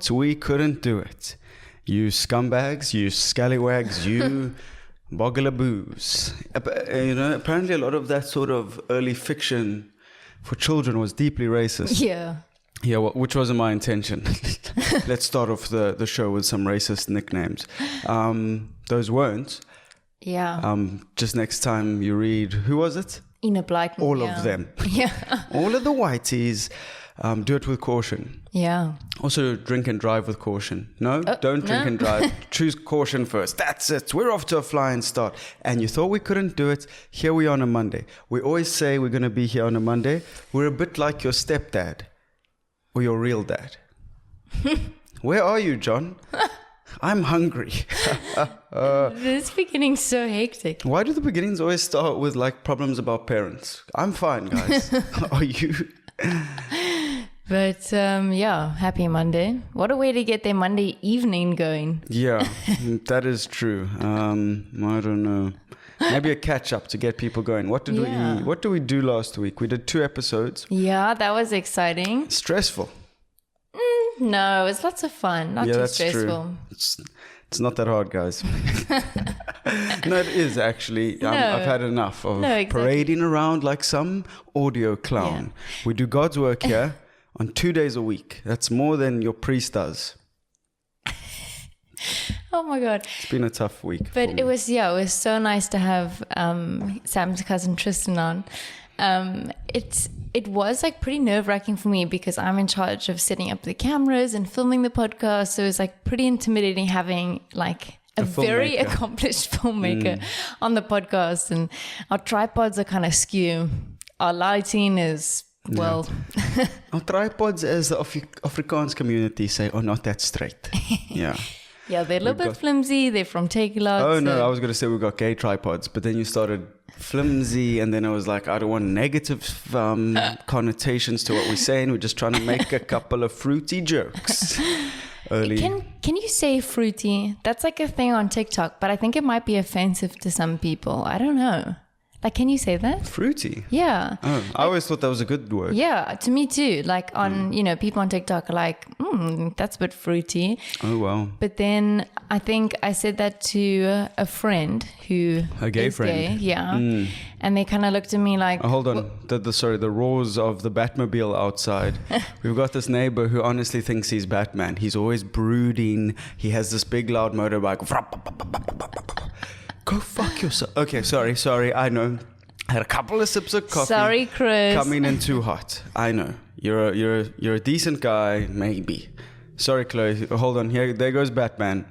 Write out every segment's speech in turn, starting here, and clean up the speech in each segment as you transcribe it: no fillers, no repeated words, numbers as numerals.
thought we couldn't do it. You scumbags, you scallywags, you boggalaboos. Apparently a lot of that sort of early fiction for children was deeply racist. Yeah. Yeah, well, which wasn't my intention. Let's start off the show with some racist nicknames. Those weren't. Yeah. Just next time you read, who was it? Ina Blackman. All of them. Yeah. All of the whiteys. Do it with caution. Yeah. Also, drink and drive with caution. No, don't drink and drive. Choose caution first. That's it. We're off to a flying start. And you thought we couldn't do it. Here we are on a Monday. We always say we're going to be here on a Monday. We're a bit like your stepdad or your real dad. Where are you, John? I'm hungry. This beginning's so hectic. Why do the beginnings always start with like problems about parents? I'm fine, guys. Are you? But happy Monday. What a way to get their Monday evening going. Yeah, that is true. I don't know. Maybe a catch up to get people going. What did we do last week? We did 2 episodes. Yeah, that was exciting. Stressful. No, it's lots of fun. Not too stressful. True. It's not that hard, guys. No, it is actually. I've had enough of parading around like some audio clown. Yeah. We do God's work here on 2 days a week. That's more than your priest does. Oh my God. It's been a tough week. But it was so nice to have Sam's cousin Tristan on. It was like pretty nerve-wracking for me because I'm in charge of setting up the cameras and filming the podcast. So it was like pretty intimidating having like a very accomplished filmmaker on the podcast, and our tripods are kind of skew. Our lighting is, well... Yeah. Our tripods, as the Afrikaans community say, are not that straight. Yeah. Yeah, they're a little bit flimsy. They're from Takealot. Oh, no, I was going to say we got gay tripods, but then you started flimsy, and then I was like, I don't want negative connotations to what we're saying. We're just trying to make a couple of fruity jokes. Can you say fruity? That's like a thing on TikTok, but I think it might be offensive to some people. I don't know. Like, can you say that? Fruity? Yeah. Oh, I always thought that was a good word. Yeah, to me too. Like on, people on TikTok are like, that's a bit fruity. Oh, wow. But then I think I said that to a friend who a gay friend. Gay, yeah. And they kind of looked at me like... Oh, hold on. The roars of the Batmobile outside. We've got this neighbor who honestly thinks he's Batman. He's always brooding. He has this big loud motorbike. Go fuck yourself. Okay, sorry. I know. I had a couple of sips of coffee. Sorry, Chris. Coming in too hot. I know. You're a decent guy, maybe. Sorry, Chloe. Hold on. There goes Batman.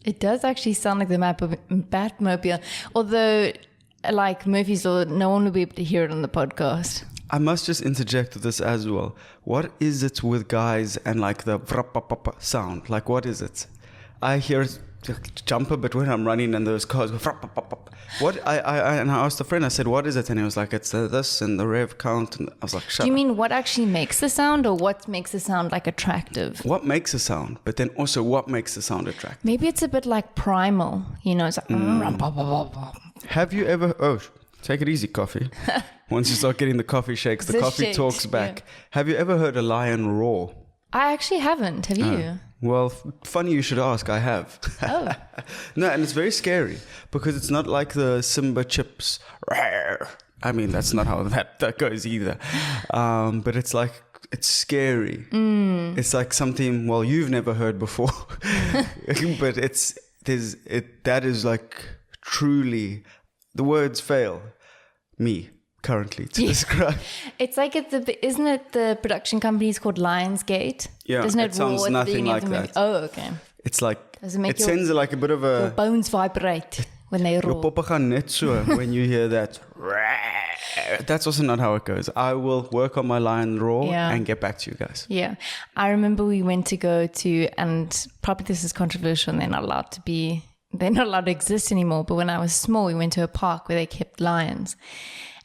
It does actually sound like the Batmobile. Although, like Murphy's Law, no one will be able to hear it on the podcast. I must just interject with this as well. What is it with guys and like the sound? Like, what is it? I hear it jump a bit when I'm running and those cars go what I asked a friend, I said, what is it? And he was like, it's this and the rev count. And I was like, shut up. Do you mean what actually makes the sound, or what makes the sound like attractive? What makes a sound, but then also what makes the sound attractive? Maybe it's a bit like primal, it's like have you ever take it easy, coffee. Once you start getting the coffee shakes, the coffee talks back. Yeah. Have you ever heard a lion roar? I actually haven't. Have you? Well, funny you should ask. I have. Oh. No, and it's very scary because it's not like the Simba chips. I mean, that's not how that goes either. But it's like, it's scary. It's like something, well, you've never heard before. But that is like truly, the words fail me currently to describe. It's like isn't it the production company is called Lionsgate? Yeah, doesn't it sounds nothing like that. Oh, okay. It's like it sends like a bit of a your bones vibrate when they roar. Your poppe gaan net so when you hear that. That's also not how it goes. I will work on my lion roar and get back to you guys. Yeah, I remember we went to go to, and probably this is controversial, and they're not allowed to exist anymore. But when I was small, we went to a park where they kept lions.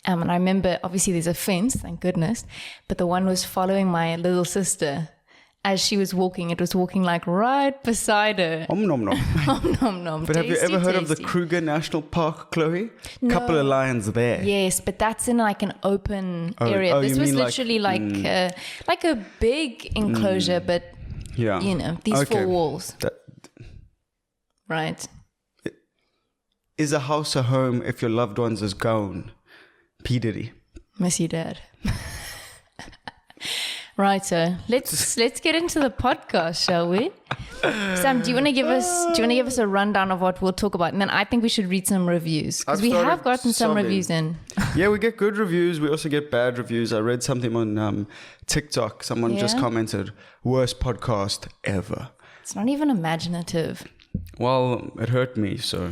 And I remember, obviously there's a fence, thank goodness, but the one was following my little sister as she was walking. It was walking like right beside her. Om nom nom. Om nom nom. But have you ever heard of the Kruger National Park, Chloe? No. Couple of lions there. Yes, but that's in like an open area. This was literally like a big enclosure, but Yeah. You know, these Okay. four walls. That, Right. is a house a home if your loved ones is gone? P. Diddy. Miss you, Dad. Right, so let's get into the podcast, shall we? Sam, do you want to give us a rundown of what we'll talk about, and then I think we should read some reviews because I've we started have gotten some sobbing. reviews in. Yeah, we get good reviews. We also get bad reviews. I read something on TikTok. Someone just Yeah? commented, worst podcast ever. It's not even imaginative. Well, it hurt me, so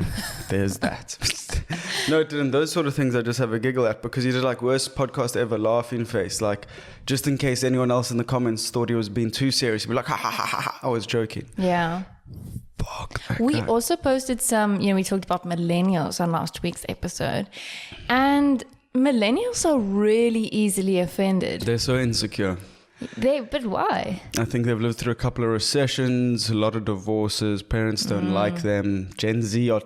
there's that. No, it didn't. Those sort of things I just have a giggle at because he did like worst podcast ever, laughing face. Like, just in case anyone else in the comments thought he was being too serious, he'd be like, ha ha ha ha ha. I was joking. Yeah. Fuck that We guy. also posted some, we talked about millennials on last week's episode. And millennials are really easily offended. They're so insecure. But why? I think they've lived through a couple of recessions, a lot of divorces, parents don't like them. Gen Z are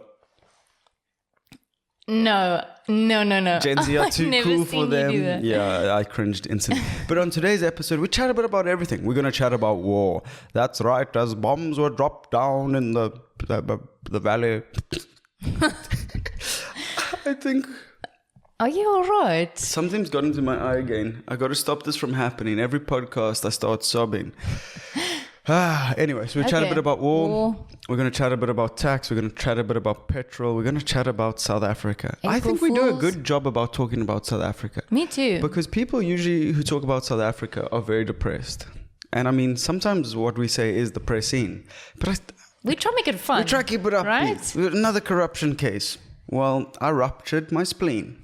No. Gen Z are I've too never cool seen for you do them. that. Yeah, I cringed instantly. But on today's episode, we chat a bit about everything. We're going to chat about war. That's right, as bombs were dropped down in the valley. I think Are you all right? something's got into my eye again. I got to stop this from happening. Every podcast, I start sobbing. Anyway, so we chat a Okay. bit about war. We're going to chat a bit about tax. We're going to chat a bit about petrol. We're going to chat about South Africa. I April think we do a Fools. good job about talking about South Africa. Me too. Because people usually who talk about South Africa are very depressed. And I mean, sometimes what we say is depressing. But We try to make it fun. we try to keep it upbeat. Right? Another corruption case. Well, I ruptured my spleen.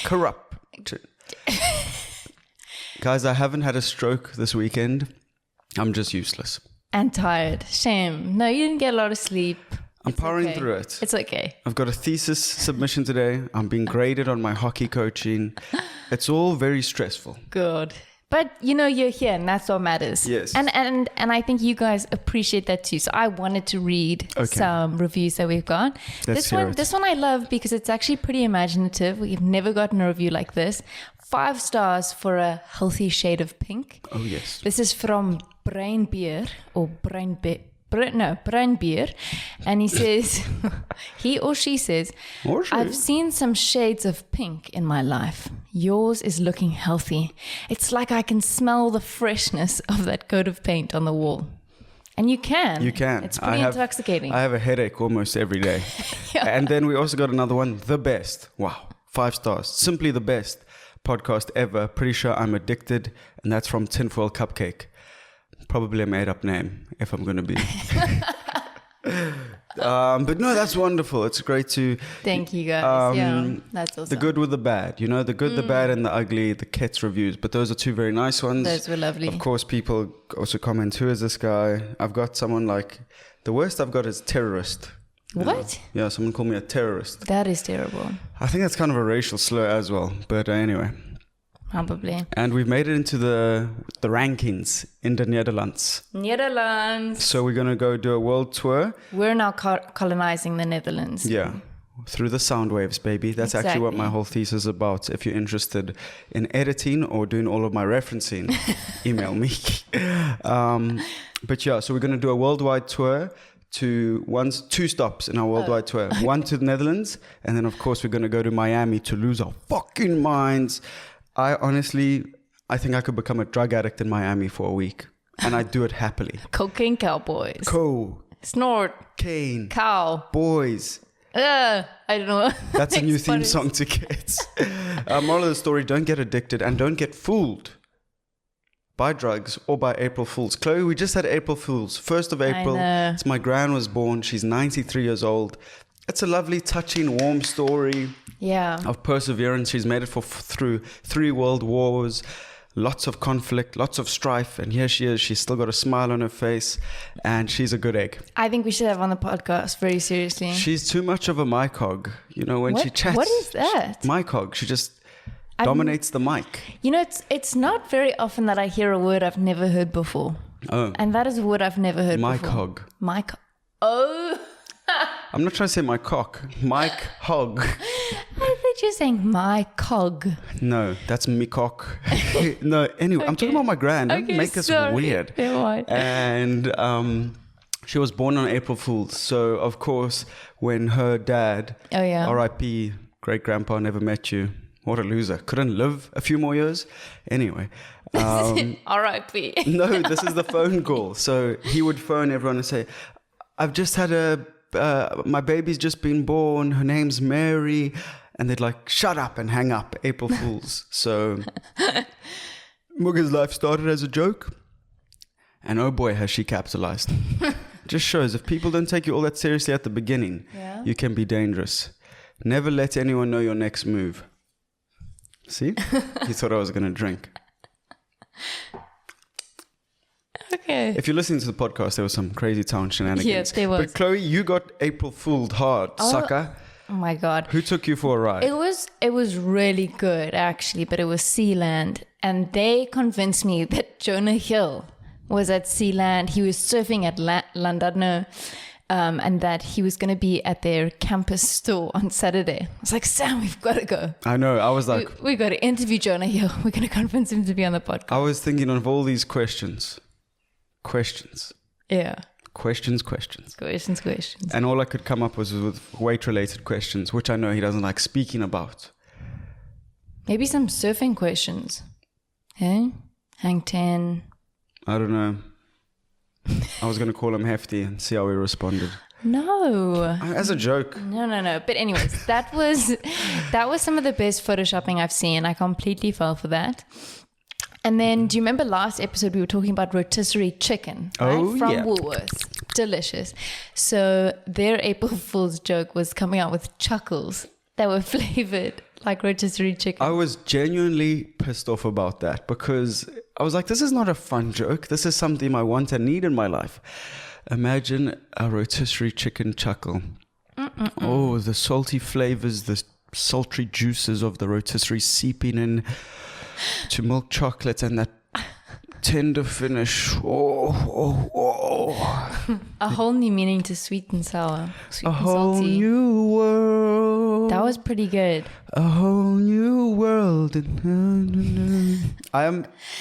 Corrupted. Guys, I haven't had a stroke this weekend. I'm just useless. And tired. Shame. No, you didn't get a lot of sleep. I'm It's powering okay. through it. It's okay. I've got a thesis submission today. I'm being graded on my hockey coaching. It's all very stressful. Good. But you're here and that's what matters. Yes. And I think you guys appreciate that too. So I wanted to read some reviews that we've got. Let's hear it. This one I love because it's actually pretty imaginative. We've never gotten a review like this. 5 stars for a healthy shade of pink. Oh, yes. This is from Breinbeer or Breinbeer. And he says, he or she says, Or she. I've seen some shades of pink in my life. Yours is looking healthy. It's like I can smell the freshness of that coat of paint on the wall. And you can. You can. It's pretty intoxicating. I have a headache almost every day. Yeah. And then we also got another one, the best. Wow, 5 stars. Simply the best podcast ever. Pretty sure I'm addicted. And that's from Tinfoil Cupcake. Probably a made-up name, if I'm going to be. But no, that's wonderful. It's great to... Thank you guys. Um, that's awesome. The good with the bad. The good, the bad, and the ugly, the KETS reviews. But those are 2 very nice ones. Those were lovely. Of course, people also comment, who is this guy? I've got someone like... The worst I've got is terrorist. What? Yeah, someone called me a terrorist. That is terrible. I think that's kind of a racial slur as well. But anyway. Probably. And we've made it into the rankings in the Netherlands. Netherlands. So we're going to go do a world tour. We're now colonizing the Netherlands. Yeah. Through the sound waves, baby. That's actually what my whole thesis is about. If you're interested in editing or doing all of my referencing, email me. But yeah, so we're going to do a worldwide tour to 2 stops in our worldwide tour. Okay. 1 to the Netherlands. And then, of course, we're going to go to Miami to lose our fucking minds. I think I could become a drug addict in Miami for a week. And I'd do it happily. Cocaine cowboys. Snort. Cane. Cane. Cow. Boys. I don't know. That's a new theme song to KETS. Moral of the story, don't get addicted and don't get fooled by drugs or by April Fools. Chloe, we just had April Fools. 1st of April. It's my gran was born. She's 93 years old. It's a lovely, touching, warm story. Yeah. Of perseverance. She's made it through 3 world wars, lots of conflict, lots of strife, and here she is. She's still got a smile on her face, and she's a good egg. I think we should have on the podcast very seriously. She's too much of a mic hog. When she chats. What is that? Mic hog. She just dominates the mic. It's not very often that I hear a word I've never heard before. Oh. And that is a word I've never heard mic before. Mic hog. Oh. I'm not trying to say my cock. Mic hog. I thought that you're saying my cog. No, that's Mikok. No, anyway, I'm talking about my gran. Don't make this weird. And she was born on April Fool's. So, of course, when her dad, R.I.P., great-grandpa, never met you. What a loser. Couldn't live a few more years. Anyway. R.I.P. No, this is the phone call. So he would phone everyone and say, I've just had my baby's just been born. Her name's Mary. And they'd like, shut up and hang up. April Fools. So Muga's life started as a joke. And oh boy, has she capitalized. Just shows if people don't take you all that seriously at the beginning, you can be dangerous. Never let anyone know your next move. See? He thought I was going to drink. Okay. If you're listening to the podcast, there was some crazy town shenanigans. Yes, there was. But Chloe, you got April Fooled hard, sucker. Oh my God. Who took you for a ride? It was really good, actually, but it was Sealand. And they convinced me that Jonah Hill was at Sealand. He was surfing at Llandudno. And that he was going to be at their campus store on Saturday. I was like, Sam, we've got to go. I know. I was like... We got to interview Jonah Hill. We're going to convince him to be on the podcast. I was thinking of all these questions. Yeah. Questions. And all I could come up was with weight-related questions, which I know he doesn't like speaking about. Maybe some surfing questions. Hey? Hang 10. I don't know. I was going to call him Hefty and see how he responded. No. As a joke. No. But anyways, that was some of the best photoshopping I've seen. I completely fell for that. And then, do you remember last episode we were talking about rotisserie chicken, right? Oh, From yeah. Woolworths. Delicious. So their April Fool's joke was coming out with chuckles that were flavored like rotisserie chicken. I was genuinely pissed off about that because I was like, this is not a fun joke. This is something I want and need in my life. Imagine a rotisserie chicken chuckle. Oh, the salty flavors, the sultry juices of the rotisserie seeping in to milk chocolate and that tender finish. A whole new meaning to sweet and sour. Sweet a and whole salty. New world. That was pretty good. A whole new world.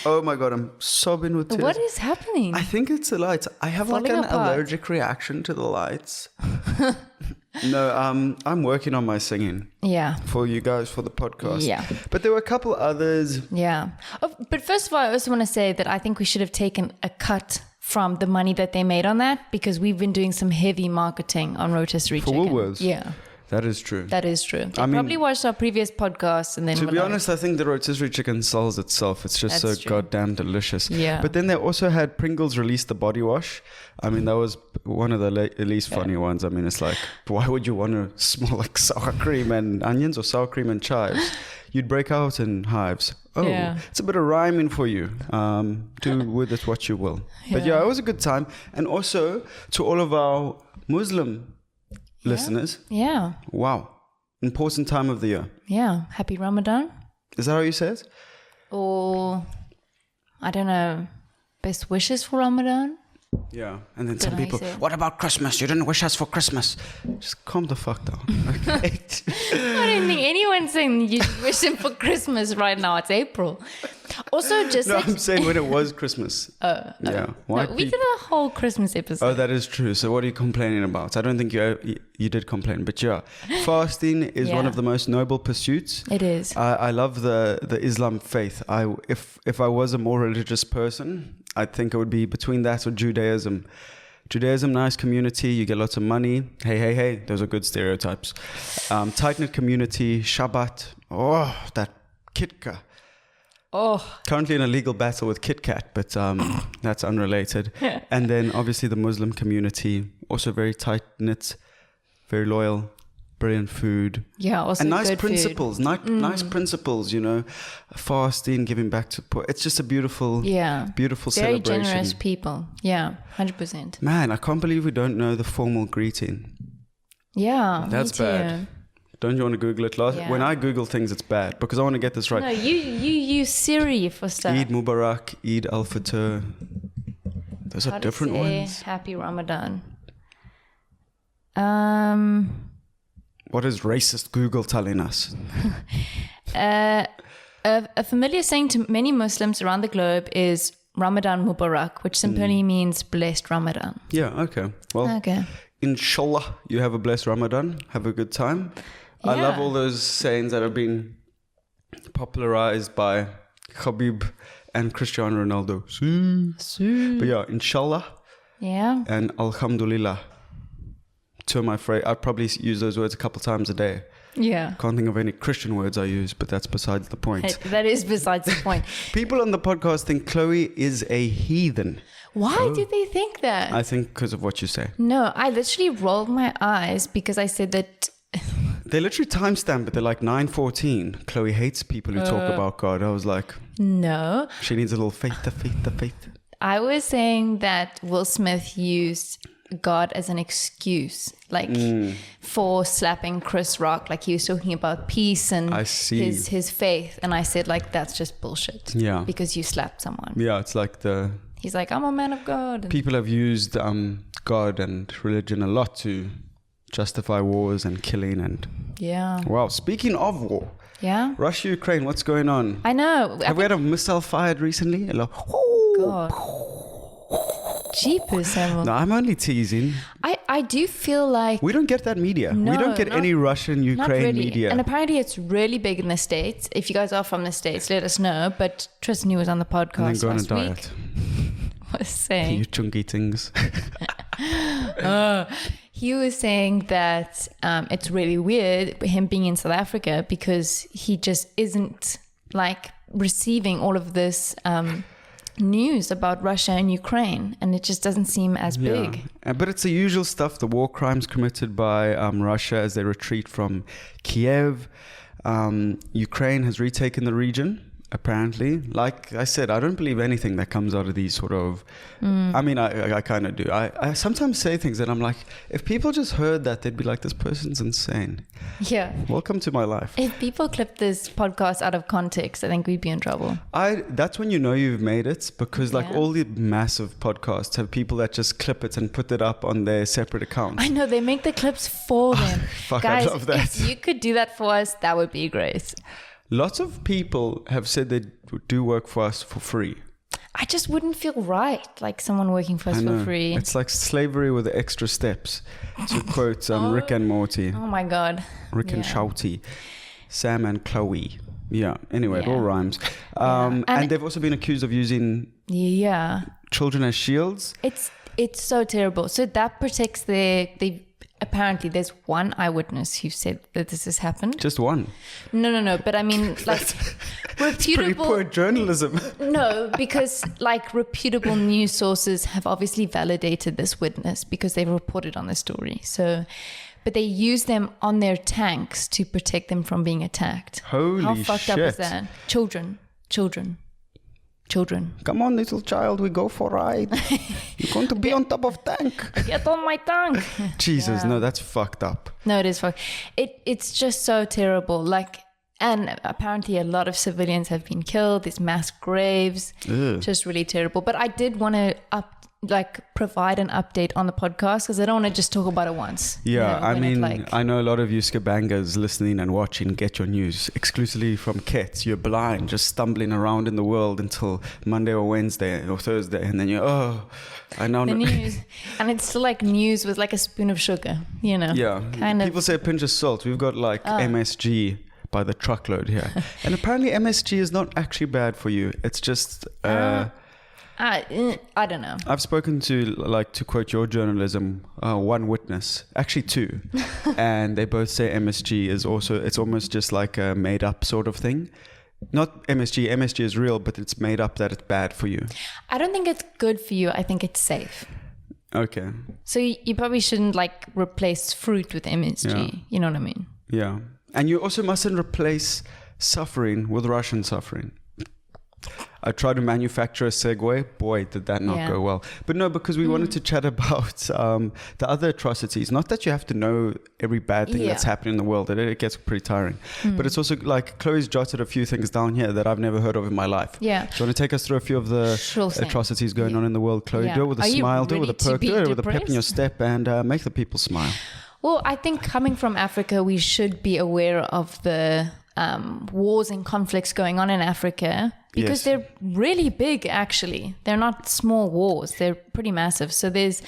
Oh my God, I'm sobbing with tears. What is happening? I think it's the lights. I have Falling like an apart. allergic reaction to the lights. No, I'm working on my singing. Yeah. For you guys, for the podcast. Yeah. But there were a couple others. Yeah. Oh, but first of all, I also want to say that I think we should have taken a cut from the money that they made on that because we've been doing some heavy marketing on rotisserie For chicken. Woolworths? Yeah. That is true. They probably watched our previous podcast and then to were be like, honest, I think the rotisserie chicken sells itself. It's just That's so true. goddamn delicious. Yeah. But then they also had Pringles release the body wash. I mean, that was one of the least funny ones. I mean, it's like, why would you want to smell like sour cream and onions or sour cream and chives? You'd break out in hives. Oh, It's a bit of rhyming for you. Do with it what you will. But yeah, it was a good time. And also to all of our Muslim listeners. Yeah. Wow. Important time of the year. Yeah. Happy Ramadan. Is that how you say it? Or, I don't know, best wishes for Ramadan? Yeah. And then Don't some know people, how you say it. what about Christmas? You didn't wish us for Christmas. Just calm the fuck down. Okay. I don't think anyone's saying you should wish them for Christmas right now. It's April. Also, just No, I'm saying when it was Christmas. Yeah. Why we did a whole Christmas episode. Oh, that is true. So what are you complaining about? I don't think you did complain, but yeah, fasting is one of the most noble pursuits. It is. I love the Islam faith. If I was a more religious person, I think it would be between that or Judaism. Judaism, nice community. You get lots of money. Hey. Those are good stereotypes. Tight-knit community. Shabbat. Oh, that kitka. Oh. Currently in a legal battle with Kit Kat, but that's unrelated. And then obviously the Muslim community, also very tight-knit, very loyal, brilliant food. Yeah, also and nice good principles, nice principles, you know, fasting, giving back to poor. It's just a beautiful, beautiful very celebration. Very generous people. Yeah, 100%. Man, I can't believe we don't know the formal greeting. Yeah, that's me too. bad. Don't you want to Google it? When I Google things, it's bad because I want to get this right. No, you use Siri for stuff. Eid Mubarak, Eid al-Fitr. Those are different ones. Happy Ramadan. What is racist Google telling us? A familiar saying to many Muslims around the globe is Ramadan Mubarak, which simply means blessed Ramadan. Yeah, okay. Well, inshallah, you have a blessed Ramadan. Have a good time. Yeah. I love all those sayings that have been popularized by Khabib and Cristiano Ronaldo. But yeah, inshallah. Yeah. And alhamdulillah. Two of my phrases. I probably use those words a couple times a day. Yeah. Can't think of any Christian words I use, but that's besides the point. That is besides the point. People on the podcast think Chloe is a heathen. Why do they think that? I think because of what you say. No, I literally rolled my eyes because I said that. They literally timestamp it. They're like 9:14. Chloe hates people who talk about God. I was like, no. She needs a little faith. I was saying that Will Smith used God as an excuse, like for slapping Chris Rock. Like he was talking about peace and his faith. And I said, like, that's just bullshit. Yeah. Because you slapped someone. Yeah, it's like He's like, I'm a man of God. And people have used God and religion a lot to justify wars and killing and... Yeah. Wow, speaking of war. Yeah? Russia, Ukraine, what's going on? I know. Have we had a missile fired recently? God. Jeepers, no, I'm only teasing. I do feel like... We don't get that media. No, we don't get any Russian, Ukraine media. And apparently it's really big in the States. If you guys are from the States, let us know. But Tristan, who was on the podcast last week, was saying... You chunky things. He was saying that it's really weird, him being in South Africa, because he just isn't like receiving all of this... news about Russia and Ukraine, and it just doesn't seem as big. But it's the usual stuff, the war crimes committed by Russia as they retreat from Kiev. Ukraine has retaken the region, apparently. Like I said, I don't believe anything that comes out of these sort of... I mean, I kind of do. I sometimes say things that I'm like, if people just heard that, they'd be like, this person's insane. Yeah. Welcome to my life. If people clip this podcast out of context, I think we'd be in trouble. That's when you know you've made it, because like all the massive podcasts have people that just clip it and put it up on their separate accounts. I know, they make the clips for them. Fuck, guys, I love that. If you could do that for us, that would be great. Lots of people have said they do work for us for free. I just wouldn't feel right, like someone working for us for free. It's like slavery with the extra steps, to quote Rick and Morty. Oh my God. Rick and Shouty. Sam and Chloe. Yeah, anyway, it all rhymes. And they've also been accused of using children as shields. It's so terrible. So that protects apparently there's one eyewitness who said that this has happened. Just one? No. But I mean, like, reputable... Pretty poor journalism. No, because like reputable news sources have obviously validated this witness because they've reported on the story. So, but they use them on their tanks to protect them from being attacked. Holy shit. How fucked up is that? Children. Come on, little child, we go for a ride. You're going to be on top of tank. Get on my tank. Jesus, no, that's fucked up. No, it is fucked. It's just so terrible. Like, and apparently a lot of civilians have been killed. There's mass graves. Ugh. Just really terrible. But I did want to provide an update on the podcast because I don't want to just talk about it once. Yeah, I mean, I know a lot of you Skabangas listening and watching get your news exclusively from KETS. You're blind, just stumbling around in the world until Monday or Wednesday or Thursday, and then I know the news, and it's still like news with like a spoon of sugar, you know. Yeah, kind of. People say a pinch of salt. We've got like MSG by the truckload here, and apparently MSG is not actually bad for you. It's just. I don't know. I've spoken to quote your journalism, one witness, actually two, and they both say MSG is also, it's almost just like a made up sort of thing. Not MSG. MSG is real, but it's made up that it's bad for you. I don't think it's good for you. I think it's safe. Okay. So you probably shouldn't like replace fruit with MSG. Yeah. You know what I mean? Yeah. And you also mustn't replace suffering with Russian suffering. I tried to manufacture a segue. Boy, did that not go well. But no, because we wanted to chat about the other atrocities. Not that you have to know every bad thing that's happening in the world. It gets pretty tiring. But it's also like Chloe's jotted a few things down here that I've never heard of in my life. Yeah. Do you want to take us through a few of the atrocities going on in the world, Chloe? Do it with a smile, do it with a perk, do it with a pep in your step, and make the people smile. Well, I think coming from Africa, we should be aware of the wars and conflicts going on in Africa because they're really big, actually. They're not small wars. They're pretty massive. So there's,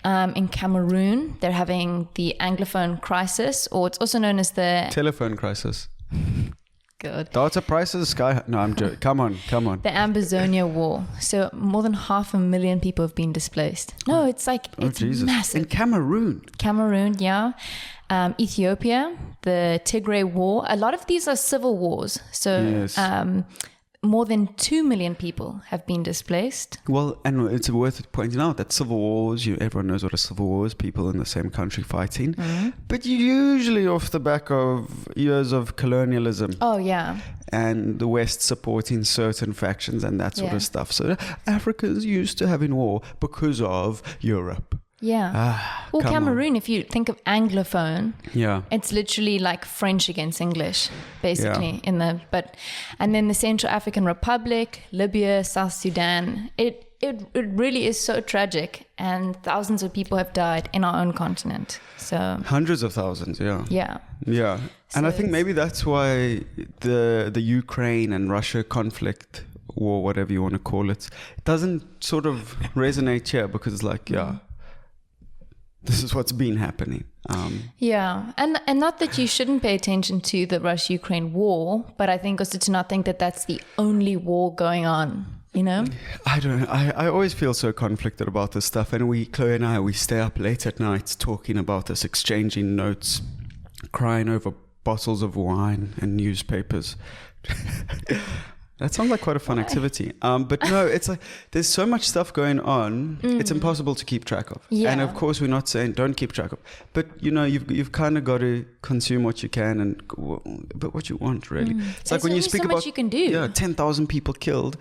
in Cameroon, they're having the Anglophone crisis, or it's also known as the... Telephone crisis. Good. Data prices sky... No, I'm joking. Come on. The Ambazonia War. So more than 500,000 people have been displaced. No, it's like, it's massive. In Cameroon, yeah. Ethiopia, the Tigray War. A lot of these are civil wars. So more than 2 million people have been displaced. Well, and it's worth pointing out that civil wars, everyone knows what a civil war is, people in the same country fighting. Mm-hmm. But usually off the back of years of colonialism. Oh, yeah. And the West supporting certain factions and that sort of stuff. So Africa's used to having war because of Europe. Yeah. Well, Cameroon, if you think of Anglophone, it's literally like French against English, basically. And then the Central African Republic, Libya, South Sudan. It really is so tragic, and thousands of people have died in our own continent. So hundreds of thousands, yeah. So and I think maybe that's why the Ukraine and Russia conflict, or whatever you want to call it, doesn't sort of resonate here, because it's like, this is what's been happening. And not that you shouldn't pay attention to the Russia-Ukraine war, but I think also to not think that that's the only war going on, I don't know. I always feel so conflicted about this stuff. And Chloe and I, we stay up late at night talking about this, exchanging notes, crying over bottles of wine and newspapers. That sounds like quite a fun activity. But no, it's like there's so much stuff going on, it's impossible to keep track of. Yeah. And of course, we're not saying don't keep track of. But, you've kind of got to consume what you can but what you want, really. It's like when you speak so about... much you can do. 10,000 people killed.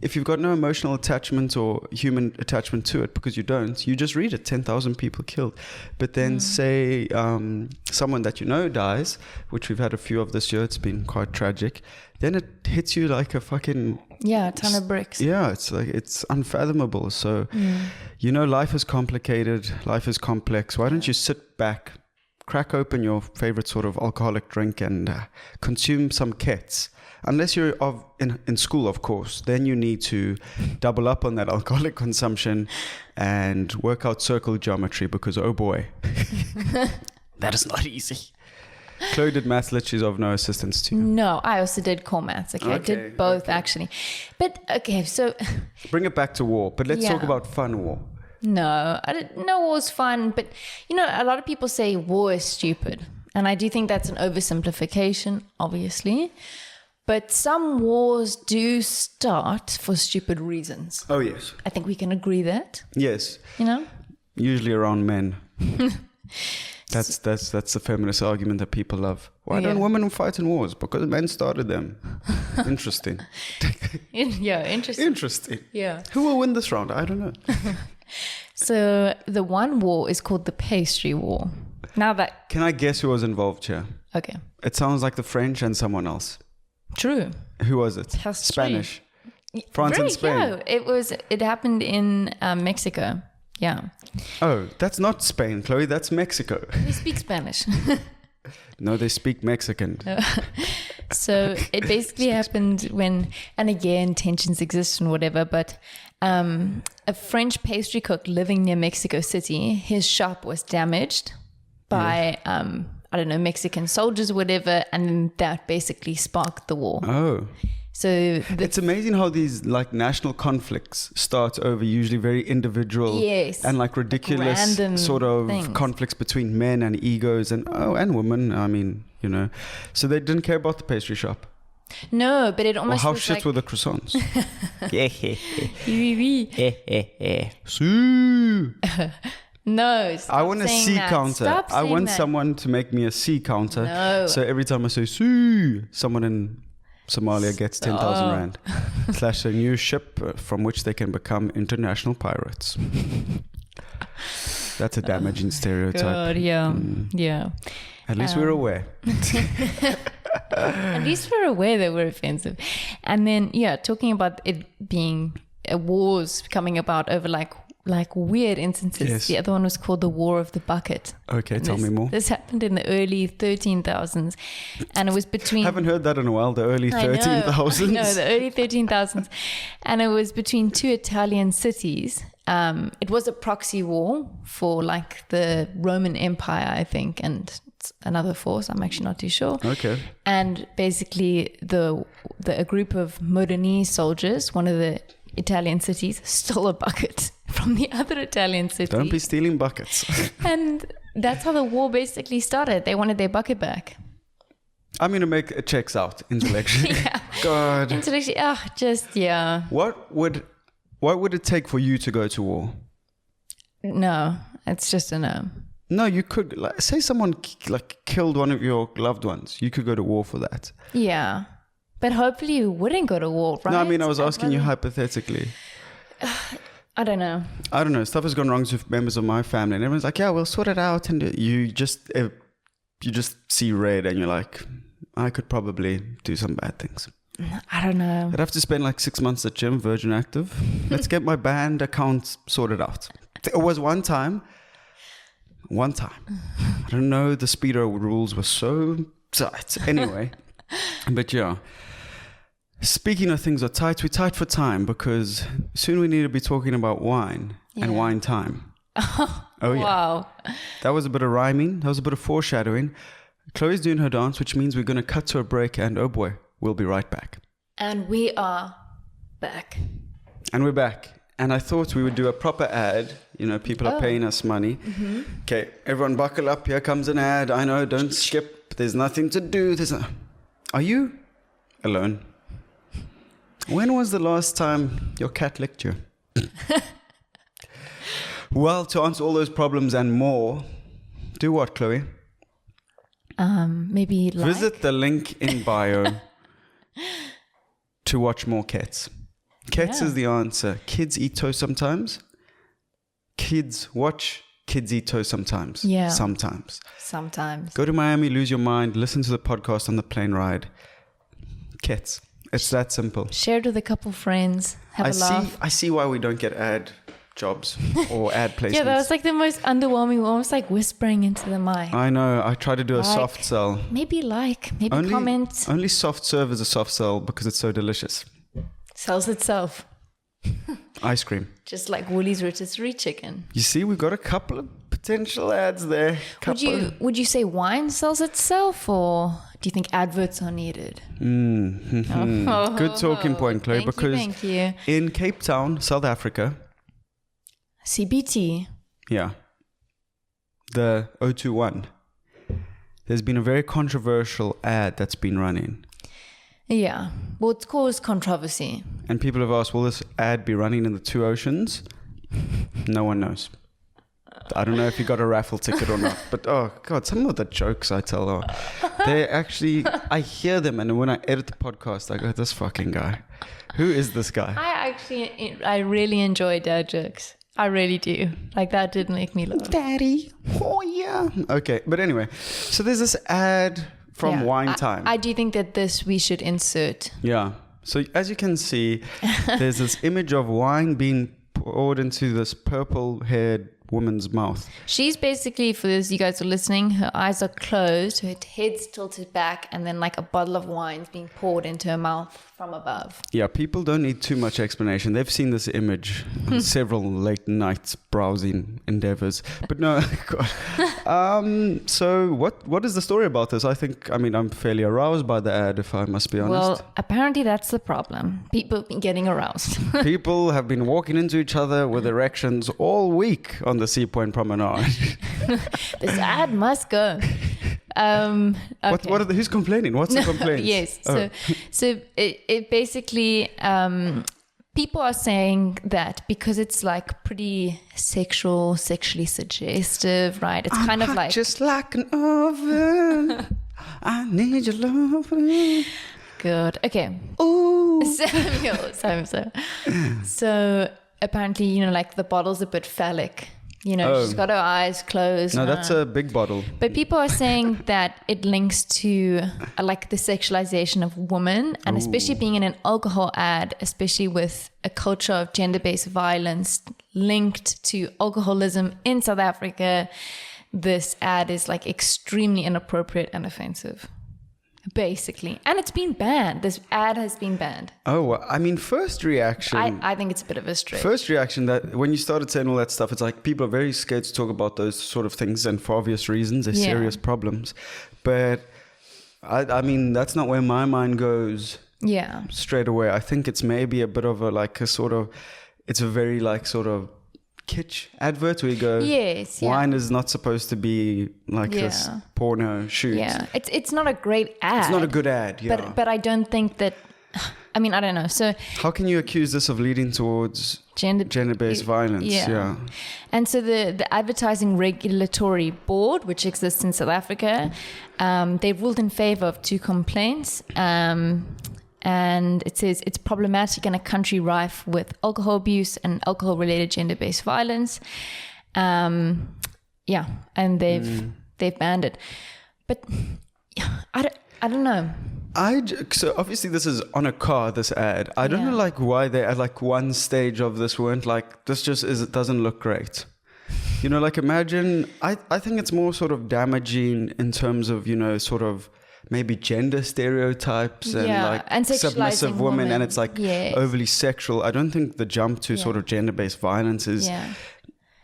If you've got no emotional attachment or human attachment to it, because you don't, you just read it, 10,000 people killed. But then say someone that dies, which we've had a few of this year, it's been quite tragic, then it hits you like a fucking... a ton of bricks. Yeah, it's like, it's unfathomable. So, life is complicated, life is complex. Why don't you sit back, crack open your favorite sort of alcoholic drink and consume some KETS? Unless you're in school, of course, then you need to double up on that alcoholic consumption and work out circle geometry, because, oh boy, that is not easy. Chloe did maths, she's of no assistance to you. No, I also did core maths. Okay, I did both actually. But so... Bring it back to war, but let's talk about fun war. No, war's fun, but a lot of people say war is stupid. And I do think that's an oversimplification, obviously. But some wars do start for stupid reasons. Oh, yes. I think we can agree that. Yes. Usually around men. That's the feminist argument that people love. Why don't women fight in wars? Because men started them. Interesting. Interesting. Yeah. Who will win this round? I don't know. So the one war is called the pastry war. Can I guess who was involved here? Okay. It sounds like the French and someone else. True. Who was it? Spanish. France and Spain. Yeah, it happened in Mexico. Yeah. Oh, that's not Spain, Chloe. That's Mexico. They speak Spanish. No, they speak Mexican. So it basically happened when, and again, tensions exist and whatever, but a French pastry cook living near Mexico City, his shop was damaged by, Mexican soldiers or whatever, and that basically sparked the war. Oh. So it's amazing how these national conflicts start over usually very individual and ridiculous sort of things. Conflicts between men and egos and women. I mean, so they didn't care about the pastry shop. No, but it almost how shit were the croissants? No, I want a C counter. I want someone to make me a C counter. No. So every time I say "Sue," someone in Somalia gets 10,000 rand / a new ship from which they can become international pirates. That's a damaging stereotype. God, yeah. At least we're aware. At least we're aware that we're offensive. And then, talking about it being wars coming about over like weird instances. Yes. The other one was called the War of the Bucket. Okay, And tell me more. This happened in the early 13,000s, and it was between. Haven't heard that in a while. The early I know, 13,000s. No, the early 13,000s, and it was between two Italian cities. It was a proxy war for like the Roman Empire, I think, and another force. I'm actually not too sure. Okay. And basically, a group of Modeni soldiers, one of the Italian cities, stole a bucket from the other Italian city. Don't be stealing buckets. And that's how the war basically started. They wanted their bucket back. I'm going to make it checks out intellectually. Yeah. God. Intellectually, yeah. What would it take for you to go to war? No, it's just a no. No, you could, like, say someone killed one of your loved ones. You could go to war for that. Yeah. But hopefully you wouldn't go to war, right? No, I mean, I was asking you hypothetically. I don't know. Stuff has gone wrong with members of my family, and everyone's like, "Yeah, we'll sort it out." And you just see red, and you're like, "I could probably do some bad things." I don't know. I'd have to spend like 6 months at gym, Virgin Active. Let's get my band account sorted out. It was one time. I don't know. The Speedo rules were so tight. Anyway, but yeah. Speaking of things are tight, we're tight for time because soon we need to be talking about wine and wine time. Oh, yeah. Wow. That was a bit of rhyming. That was a bit of foreshadowing. Chloe's doing her dance, which means we're going to cut to a break, and oh boy, we'll be right back. And we are back. And we're back. And I thought we would do a proper ad. You know, people are paying us money. Mm-hmm. Okay, everyone buckle up. Here comes an ad. I know, don't skip. There's nothing to do. Are you alone? When was the last time your cat licked you? Well, to answer all those problems and more, do what, Chloe? Maybe visit the link in bio to watch more KETS. KETS is the answer. Kids eat toast sometimes. Kids watch kids eat toast sometimes. Yeah. Sometimes. Sometimes. Go to Miami, lose your mind, listen to the podcast on the plane ride. KETS. It's that simple. Share it with a couple friends. Have a laugh. I see why we don't get ad jobs or ad placements. Yeah, that was like the most underwhelming. Almost like whispering into the mic. I know. I try to do a soft sell. Maybe comment. Only soft serve is a soft sell because it's so delicious. Sells itself. Ice cream. Just like Woolies rotisserie chicken. You see, we've got a couple of potential ads there. Would you say wine sells itself, or do you think adverts are needed? Good talking point, Chloe. Thank you. In Cape Town, South Africa. CBT. Yeah. The 021. There's been a very controversial ad that's been running. Yeah. Well, it's caused controversy. And people have asked, will this ad be running in the two oceans? No one knows. I don't know if you got a raffle ticket or not. But, oh, God, some of the jokes I tell they're actually, I hear them. And when I edit the podcast, I go, this fucking guy. Who is this guy? I really enjoy dad jokes. I really do. Like, that did make me laugh. Daddy. Oh, yeah. Okay. But anyway, so there's this ad from Wine Time. I do think that we should insert. Yeah. So as you can see, there's this image of wine being poured into this purple-haired woman's mouth. She's basically, for those you guys are listening, her eyes are closed, her head's tilted back, and then like a bottle of wine is being poured into her mouth from above. Yeah, people don't need too much explanation. They've seen this image on several late night browsing endeavors. But no, God. So what is the story about this? I'm fairly aroused by the ad, if I must be honest. Well, apparently that's the problem. People have been getting aroused. People have been walking into each other with erections all week on the Sea Point Promenade. This ad must go. Okay. Who's complaining? What's the complaint? Yes. So it basically, people are saying that because it's like pretty sexually suggestive, right? It's kind of like just like an oven. I need your love. Good. Okay. Ooh. So apparently, like the bottle's a bit phallic. You know, she's got her eyes closed. No, that's a big bottle. But people are saying that it links to like the sexualization of women, and especially being in an alcohol ad, especially with a culture of gender-based violence linked to alcoholism in South Africa. This ad is like extremely inappropriate and offensive, basically. And it's been banned. This ad has been banned. Oh, well, I mean, first reaction... I think it's a bit of a stretch. First reaction, that when you started saying all that stuff, it's like people are very scared to talk about those sort of things, and for obvious reasons, they're serious problems. But, I mean, that's not where my mind goes straight away. I think it's maybe a bit of it's a very like sort of kitsch advert where you go, wine is not supposed to be like this porno shoot. Yeah, it's not a great ad. It's not a good ad, But I don't think that, I mean, I don't know. So how can you accuse this of leading towards gender-based violence? Yeah. And so the Advertising Regulatory Board, which exists in South Africa, they ruled in favor of 2 complaints. And it says it's problematic in a country rife with alcohol abuse and alcohol-related gender-based violence. And they've banned it. But I don't know. So obviously this is on a car, this ad. I don't know like why they at like one stage of this weren't like, this just it doesn't look great. You know, like imagine, I think it's more sort of damaging in terms of, you know, sort of maybe gender stereotypes and submissive women, and it's like overly sexual. I don't think the jump to sort of gender-based violence is...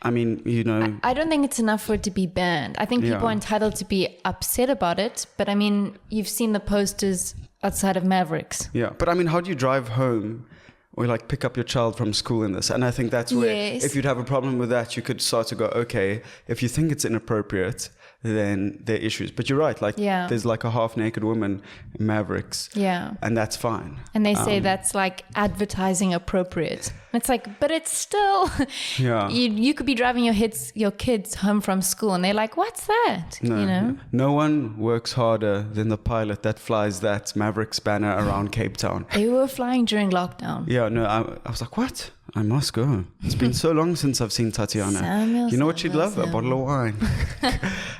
I mean, you know... I don't think it's enough for it to be banned. I think people are entitled to be upset about it. But I mean, you've seen the posters outside of Mavericks. Yeah, but I mean, how do you drive home or like pick up your child from school in this? And I think that's where, if you'd have a problem with that, you could start to go, okay, if you think it's inappropriate, then there are issues. But you're right, like there's like a half-naked woman in Mavericks. Yeah. And that's fine. And they say that's like advertising appropriate. It's like, but it's still, you could be driving your kids home from school and they're like, what's that? No, you know? No one works harder than the pilot that flies that Mavericks banner around Cape Town. They were flying during lockdown. Yeah, no, I was like, what? I must go. It's been so long since I've seen Tatiana. You know what she'd love? A bottle of wine.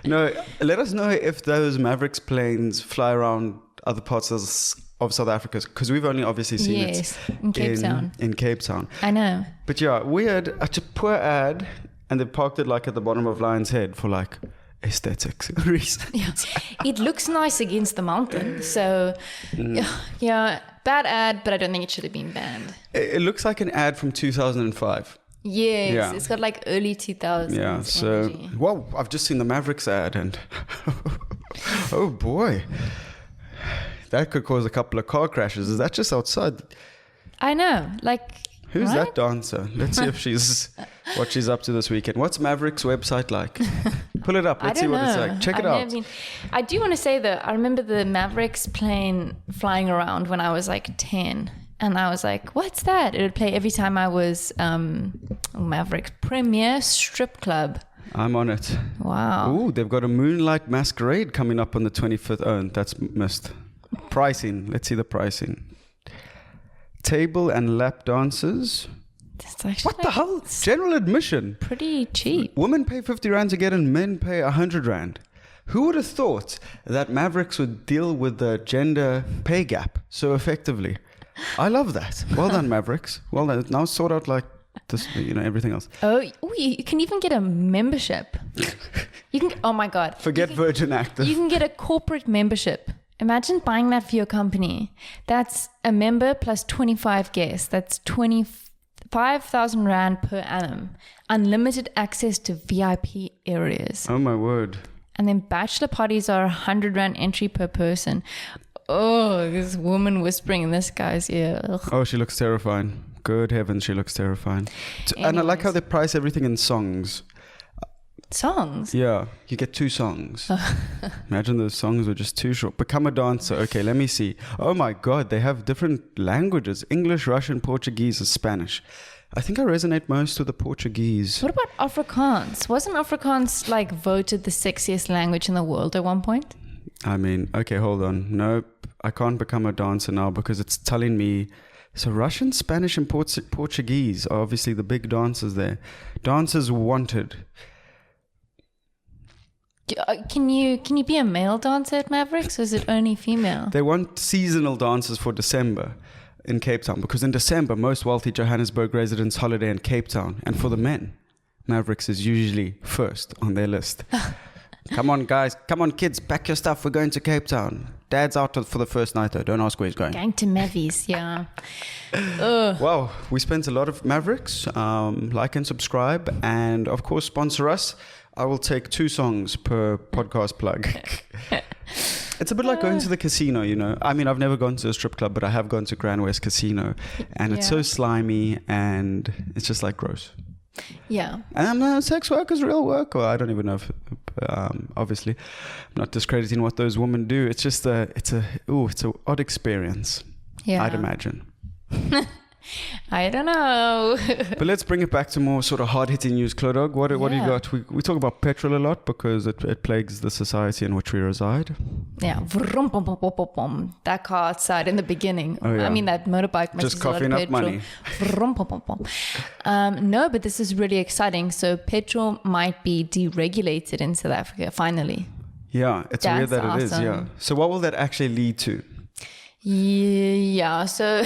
No, let us know if those Mavericks planes fly around other parts of South Africa, because we've only obviously seen it in Cape Town. I know. But yeah, weird. Such a poor ad, and they parked it like at the bottom of Lion's Head for like aesthetics reasons. Yeah. It looks nice against the mountain. So yeah, bad ad, but I don't think it should have been banned. It looks like an ad from 2005. Yes, it's got like early 2000s. Yeah, so, well, I've just seen the Mavericks ad and oh boy, that could cause a couple of car crashes. Is that just outside? I know, like... Who's that dancer? Let's see if she's what she's up to this weekend. What's Mavericks' website like? Pull it up. Let's see what it's like. Check it out. I do want to say though, I remember the Mavericks plane flying around when I was like 10. And I was like, what's that? It would play every time I was Mavericks Premier Strip Club. I'm on it. Wow. Ooh, they've got a Moonlight Masquerade coming up on the 25th. Oh, that's missed. Pricing. Let's see the pricing. Table and lap dances. What the hell? General admission. Pretty cheap. Women pay 50 Rand to get in, men pay 100 Rand. Who would have thought that Mavericks would deal with the gender pay gap so effectively? I love that. Well done, Mavericks. Well done. Now sort out like this, you know, everything else. Oh, you can even get a membership. You can. Oh my God. Forget Virgin Active. You can get a corporate membership. Imagine buying that for your company. That's a member plus 25 guests. That's 25,000 Rand per annum. Unlimited access to VIP areas. Oh my word. And then bachelor parties are 100 Rand entry per person. Oh, this woman whispering in this guy's ear. Ugh. Oh, she looks terrifying. Good heavens, she looks terrifying. And I like how they price everything in songs. Songs? Yeah, you get 2 songs. Imagine those songs were just too short. Become a dancer. Okay, let me see. Oh my God, they have different languages. English, Russian, Portuguese, and Spanish. I think I resonate most with the Portuguese. What about Afrikaans? Wasn't Afrikaans like voted the sexiest language in the world at one point? I mean, okay, hold on. Nope, I can't become a dancer now because it's telling me So Russian, Spanish, and Portuguese are obviously the big dancers there. Dancers wanted. Can you be a male dancer at Mavericks, or is it only female? They want seasonal dancers for December in Cape Town, because in December, most wealthy Johannesburg residents holiday in Cape Town. And for the men, Mavericks is usually first on their list. Come on, guys. Come on, kids. Pack your stuff. We're going to Cape Town. Dad's out for the first night, though. Don't ask where he's going. Going to Mavies, yeah. Wow. We spent a lot of Mavericks. Like and subscribe. And, of course, sponsor us. I will take 2 songs per podcast plug. It's a bit like going to the casino, you know. I mean, I've never gone to a strip club, but I have gone to Grand West Casino. And it's so slimy and it's just like gross. Yeah. And sex work is real work, or I don't even know if, obviously, I'm not discrediting what those women do. It's just it's an odd experience. Yeah. I'd imagine. I don't know. But let's bring it back to more sort of hard-hitting news, Chloe. What do you got? We talk about petrol a lot because it plagues the society in which we reside. Yeah. That car outside in the beginning. Oh, yeah. I mean, that motorbike must just coughing up money. No, but this is really exciting. So petrol might be deregulated in South Africa, finally. Yeah, it's weird that it is, yeah. So what will that actually lead to? Yeah, so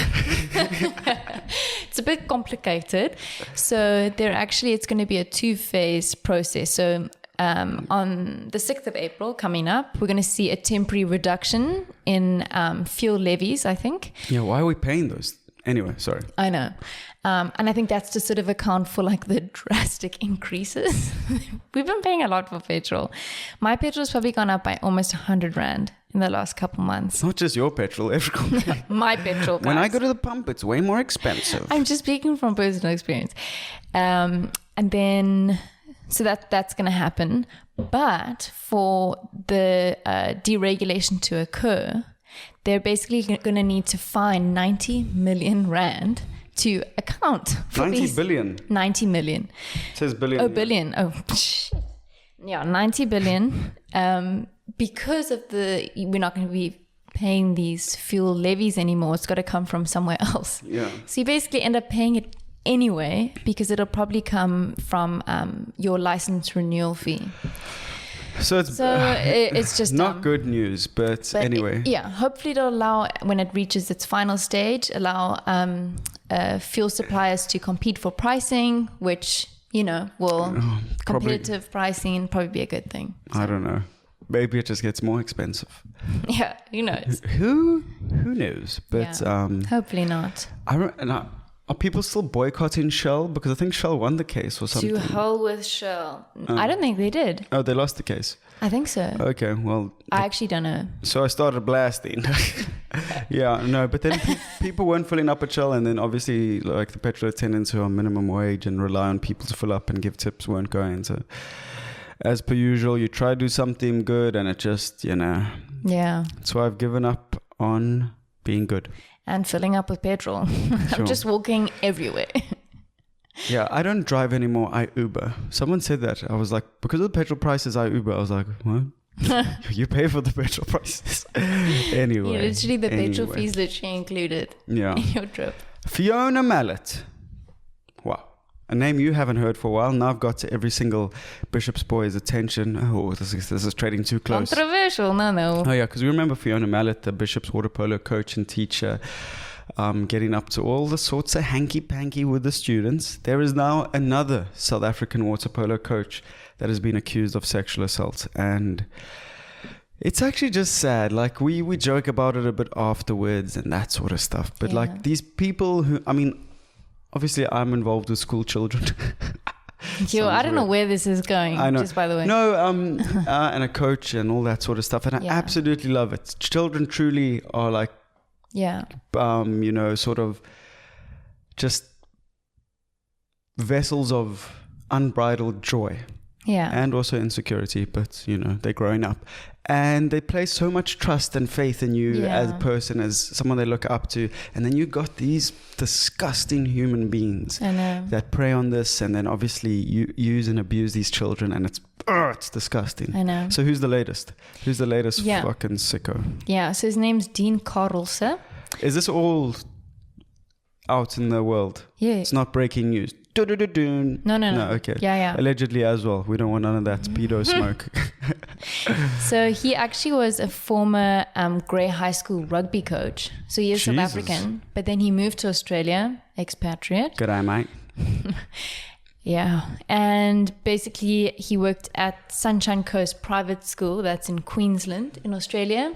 it's a bit complicated. So it's going to be a 2-phase process. So on the 6th of April coming up, we're going to see a temporary reduction in fuel levies, I think. Yeah, why are we paying those? Anyway, sorry. I know. And I think that's to sort of account for like the drastic increases. We've been paying a lot for petrol. My petrol's probably gone up by almost 100 Rand in the last couple months. It's not just your petrol, everyone. My petrol, guys. When I go to the pump, it's way more expensive. I'm just speaking from personal experience. And then, so that's going to happen. But for the deregulation to occur, they're basically going to need to find 90 million Rand to account for 90 billion. 90 million. It says billion. Oh, billion. Oh, shit. Yeah, 90 billion. Because of we're not going to be paying these fuel levies anymore. It's got to come from somewhere else. Yeah. So you basically end up paying it anyway because it'll probably come from your license renewal fee. So it's just not good news, but anyway. Hopefully it'll allow, when it reaches its final stage, allow fuel suppliers to compete for pricing, which, competitive pricing probably be a good thing. So. I don't know. Maybe it just gets more expensive. Yeah, who knows? Who knows? But hopefully not. Are people still boycotting Shell? Because I think Shell won the case or something. To hell with Shell. I don't think they did. Oh, they lost the case? I think so. Okay, well... I actually don't know. So I started blasting. Yeah, no, but then people weren't filling up at Shell, and then obviously like the petrol attendants who are minimum wage and rely on people to fill up and give tips weren't going. So as per usual, you try to do something good and it just, Yeah. So I've given up on being good. And filling up with petrol. Sure. I'm just walking everywhere. Yeah, I don't drive anymore. I Uber. Someone said that. I was like, because of the petrol prices, I Uber. I was like, what? You pay for the petrol prices. Anyway. Yeah, literally the petrol fees literally included in your trip. Fiona Mallet. Wow. A name you haven't heard for a while. Now I've got to every single Bishop's boy's attention. Oh, this is trading too close. Controversial, no. Oh, yeah, because we remember Fiona Mallet, the Bishop's water polo coach and teacher, getting up to all the sorts of hanky-panky with the students. There is now another South African water polo coach that has been accused of sexual assault. And it's actually just sad. Like, we joke about it a bit afterwards and that sort of stuff. But, like, these people who... I mean... Obviously, I'm involved with school children. I don't know where this is going, I know. just by the way. No, and a coach and all that sort of stuff. And I absolutely love it. Children truly are like, sort of just vessels of unbridled joy. Yeah. And also insecurity, but, they're growing up. And they place so much trust and faith in you as a person, as someone they look up to. And then you got these disgusting human beings that prey on this and then obviously you use and abuse these children. And it's disgusting. I know. So who's the latest? Who's the latest fucking sicko? Yeah, so his name's Dean Carlse. Is this all out in the world. Yeah. It's not breaking news. No. Okay. Yeah. Allegedly as well. We don't want none of that pedo smoke. So he actually was a former Grey High School rugby coach. So he is South African, but then he moved to Australia, expatriate. G'day, mate. Yeah. And basically he worked at Sunshine Coast Private School, that's in Queensland in Australia.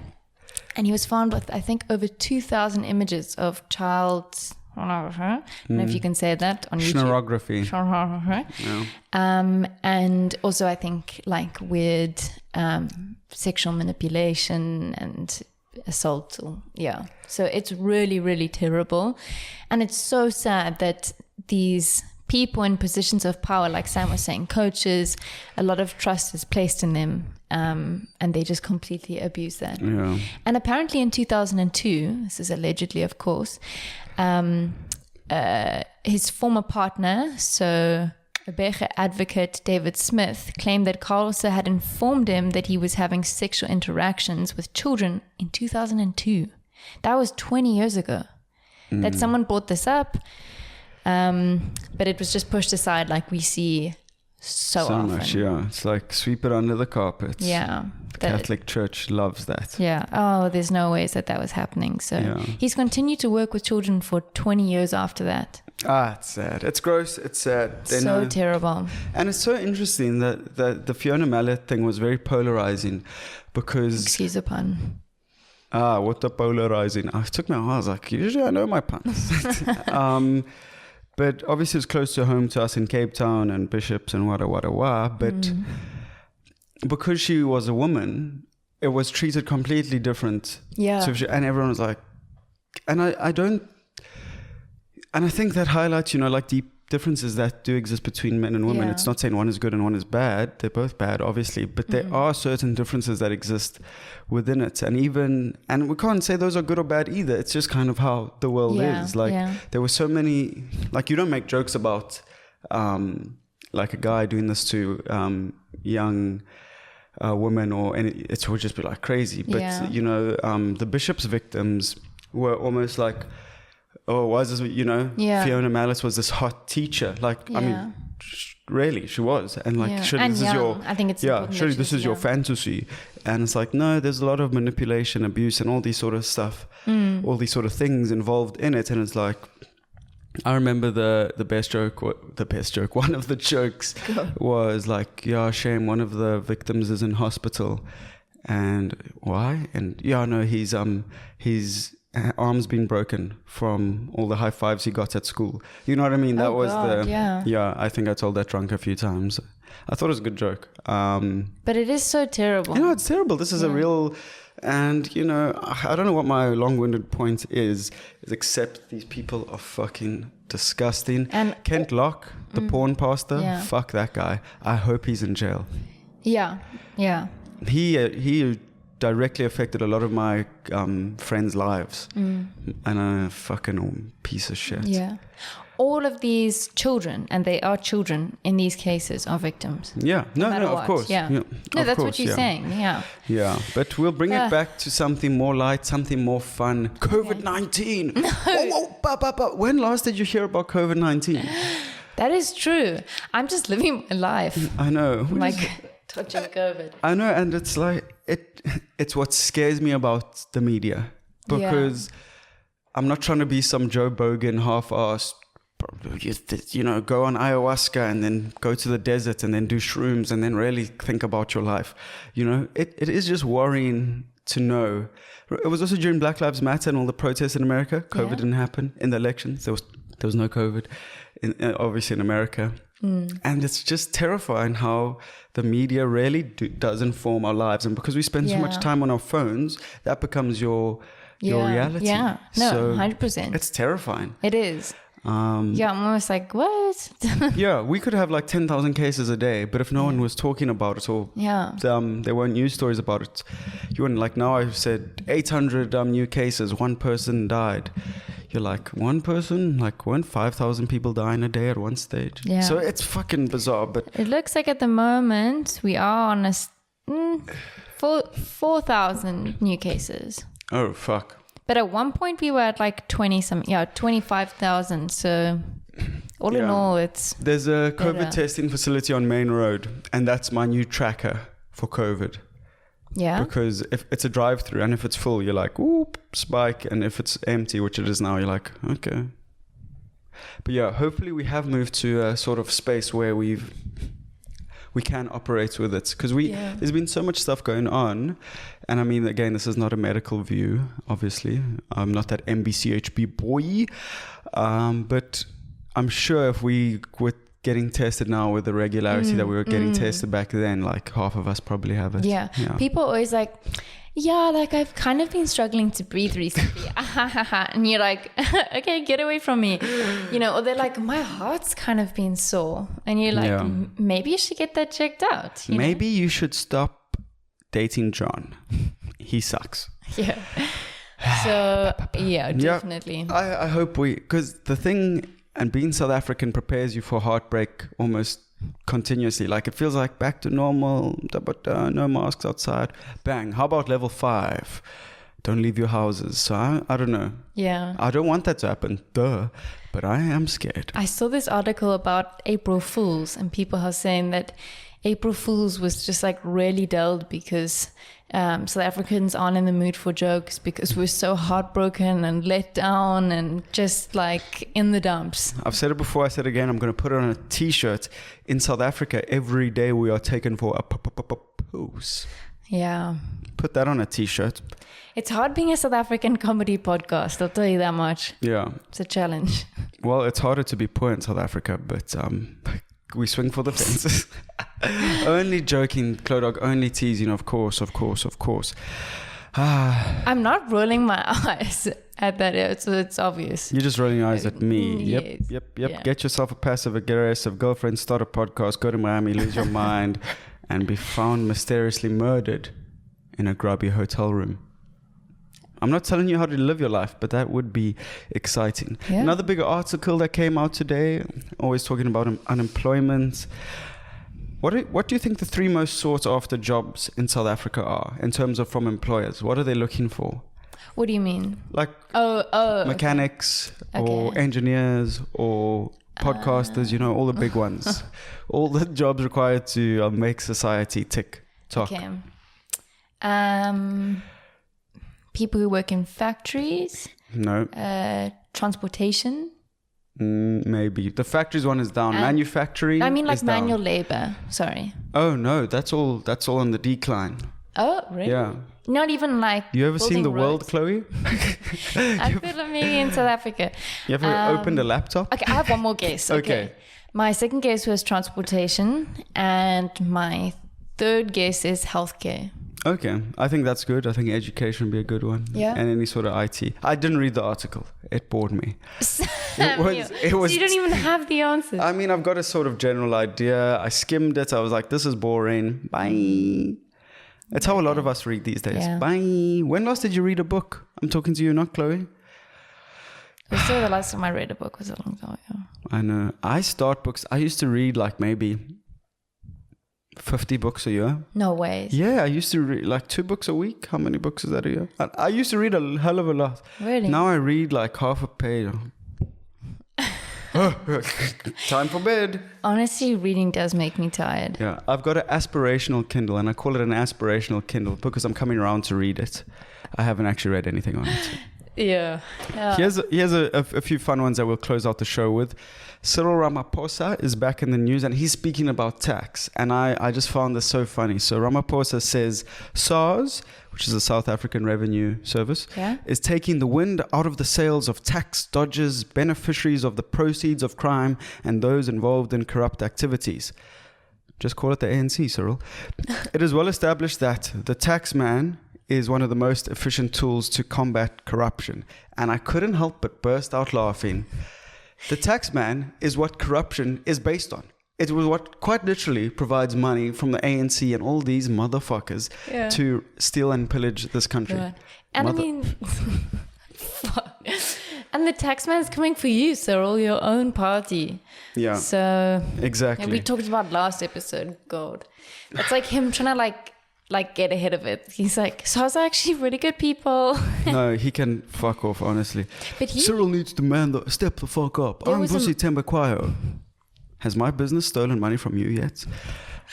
And he was found with, I think, over 2,000 images of child... I don't know if you can say that on YouTube. Schnorrography. Yeah. And also I think like weird sexual manipulation and assault. Yeah. So it's really, really terrible. And it's so sad that these people in positions of power, like Sam was saying, coaches, a lot of trust is placed in them. And they just completely abuse that. Yeah. And apparently in 2002, this is allegedly, of course, his former partner, so Abege advocate David Smith, claimed that Carlson had informed him that he was having sexual interactions with children in 2002. That was 20 years ago. That someone brought this up, but it was just pushed aside like we see so often. Much, yeah. It's like sweep it under the carpet. Yeah. The Catholic Church loves that. Yeah. Oh, there's no ways that was happening. So he's continued to work with children for 20 years after that. It's sad. It's gross. It's sad. So terrible. And it's so interesting that the Fiona Mallet thing was very polarizing because... Excuse the pun. What the polarizing? I took my I was like, usually I know my puns. But obviously it's close to home to us in Cape Town and Bishops and wada. But because she was a woman, it was treated completely different. Yeah. So and everyone was like, and I think that highlights, like deep differences that do exist between men and women. Yeah. It's not saying one is good and one is bad. They're both bad, obviously, but there are certain differences that exist within it. And we can't say those are good or bad either. It's just kind of how the world is. Like there were so many, like you don't make jokes about like a guy doing this to young women or any, it would just be like crazy. But the Bishop's victims were almost like, oh, why is this, Fiona Mallet was this hot teacher. Like, I mean, really, she was. And like, surely and this is your... I think it's surely this is your fantasy. And it's like, no, there's a lot of manipulation, abuse, and all these sort of stuff, all these sort of things involved in it. And it's like, I remember the best joke, one of the jokes was like, yeah, shame, one of the victims is in hospital. And why? And his arm's been broken from all the high fives he got at school. You know what I mean? That was I think I told that drunk a few times. I thought it was a good joke. But it is so terrible. It's terrible. This is a real, and I don't know what my long-winded point is except these people are fucking disgusting. And Kent Locke, the porn pastor, fuck that guy. I hope he's in jail. Yeah. He directly affected a lot of my friends' lives. And a fucking piece of shit. Yeah. All of these children, and they are children in these cases, are victims. Yeah. No, of course. Yeah. No, that's what you're saying. Yeah. Yeah. But we'll bring it back to something more light, something more fun. COVID-19. No. When last did you hear about COVID-19? That is true. I'm just living my life. I know. Touching COVID. I know, and it's like it's what scares me about the media, because I'm not trying to be some Joe Bogan half-assed, go on ayahuasca and then go to the desert and then do shrooms and then really think about your life. It is just worrying to know. It was also during Black Lives Matter and all the protests in America. COVID didn't happen in the elections. There was no COVID, obviously in America. And it's just terrifying how the media really does inform our lives. And because we spend so much time on our phones, that becomes your reality. Yeah, no, 100%. It's terrifying. It is. I'm almost like, what? We could have like 10,000 cases a day, but if no one was talking about it or there weren't news stories about it, you wouldn't. Like now I've said 800 new cases, one person died. You're like, one person? Like, weren't 5,000 people dying a day at one stage? Yeah. So it's fucking bizarre, but... It looks like at the moment we are on 4,000 new cases. Oh, fuck. But at one point we were at like 25,000. So all in all, there's a COVID better. testing facility on Main Road, and that's my new tracker for COVID. Yeah. Because if it's a drive-through, and if it's full, you're like, whoop, spike, and if it's empty, which it is now, you're like, okay. But yeah, hopefully we have moved to a sort of space where we can operate with it, because there's been so much stuff going on, and I mean, again, this is not a medical view, obviously. I'm not that MBCHB boy, but I'm sure if we were getting tested now with the regularity that we were getting tested back then, like half of us probably have it. Yeah. People always like, yeah, like I've kind of been struggling to breathe recently. And you're like, okay, get away from me. You know, or they're like, my heart's kind of been sore. And you're like, maybe you should get that checked out. Maybe you should stop dating John. He sucks. Yeah. So, yeah, definitely. I hope because the thing, and being South African prepares you for heartbreak almost continuously. Like it feels like back to normal, but no masks outside. Bang. How about level 5? Don't leave your houses. So I don't know. Yeah. I don't want that to happen. But I am scared. I saw this article about April Fools, and people are saying that April Fools was just like really dulled because South Africans aren't in the mood for jokes because we're so heartbroken and let down and just like in the dumps. I've said it before, I said it again, I'm going to put it on a t-shirt. In South Africa, every day we are taken for a pose. Yeah. Put that on a t-shirt. It's hard being a South African comedy podcast, I'll tell you that much. Yeah. It's a challenge. Well, it's harder to be poor in South Africa, but we swing for the fences. Only joking, Clodog, only teasing, of course. I'm not rolling my eyes at that, so it's obvious. You're just rolling your eyes at me. Yes. Yep. Yeah. Get yourself a passive-aggressive girlfriend, start a podcast, go to Miami, lose your mind, and be found mysteriously murdered in a grubby hotel room. I'm not telling you how to live your life, but that would be exciting. Yeah. Another big article that came out today, always talking about unemployment. What do you think the 3 most sought after jobs in South Africa are in terms of from employers? What are they looking for? What do you mean? Like mechanics or engineers or podcasters, all the big ones. All the jobs required to make society tick tock. Okay. People who work in factories. No. Transportation. Maybe the factories one is down. Manufacturing. I mean, like is manual down. labor. Sorry. Oh no, that's all on the decline. Oh really? Yeah. Not even like. You ever seen The roads. World, Chloe? I feel like maybe in South Africa. You ever opened a laptop? Okay, I have one more guess. Okay. My second guess was transportation, and my third guess is healthcare. Okay, I think that's good. I think education would be a good one. Yeah. And any sort of IT. I didn't read the article. It bored me. It was. So you don't even have the answers. I mean, I've got a sort of general idea. I skimmed it. I was like, this is boring. Bye. It's how a lot of us read these days. Yeah. Bye. When last did you read a book? I'm talking to you, not Chloe. So the last time I read a book was a long time ago. I know. I start books. I used to read like maybe 50 books a year. No ways. Yeah, I used to read like 2 books a week. How many books is that a year? I used to read a hell of a lot. Really? Now I read like half a page. Time for bed. Honestly, reading does make me tired. Yeah, I've got an aspirational Kindle, and I call it an aspirational Kindle because I'm coming around to read it. I haven't actually read anything on it. Yeah. Here's a few fun ones that we'll close out the show with. Cyril Ramaphosa is back in the news, and he's speaking about tax. And I just found this so funny. So Ramaphosa says SARS, which is the South African Revenue Service, is taking the wind out of the sails of tax dodgers, beneficiaries of the proceeds of crime, and those involved in corrupt activities. Just call it the ANC, Cyril. It is well established that the tax man is one of the most efficient tools to combat corruption. And I couldn't help but burst out laughing. The tax man is what corruption is based on. It was what quite literally provides money from the ANC and all these motherfuckers to steal and pillage this country. Right. And I mean, and the tax man's coming for you, Cyril, your own party. Yeah. So exactly. we talked about last episode, God. It's like him trying to like like get ahead of it. He's like, SARS are actually really good people. No, he can fuck off, honestly. But Cyril needs to step the fuck up. I'm Pussy Tembakwayo. Has my business stolen money from you yet?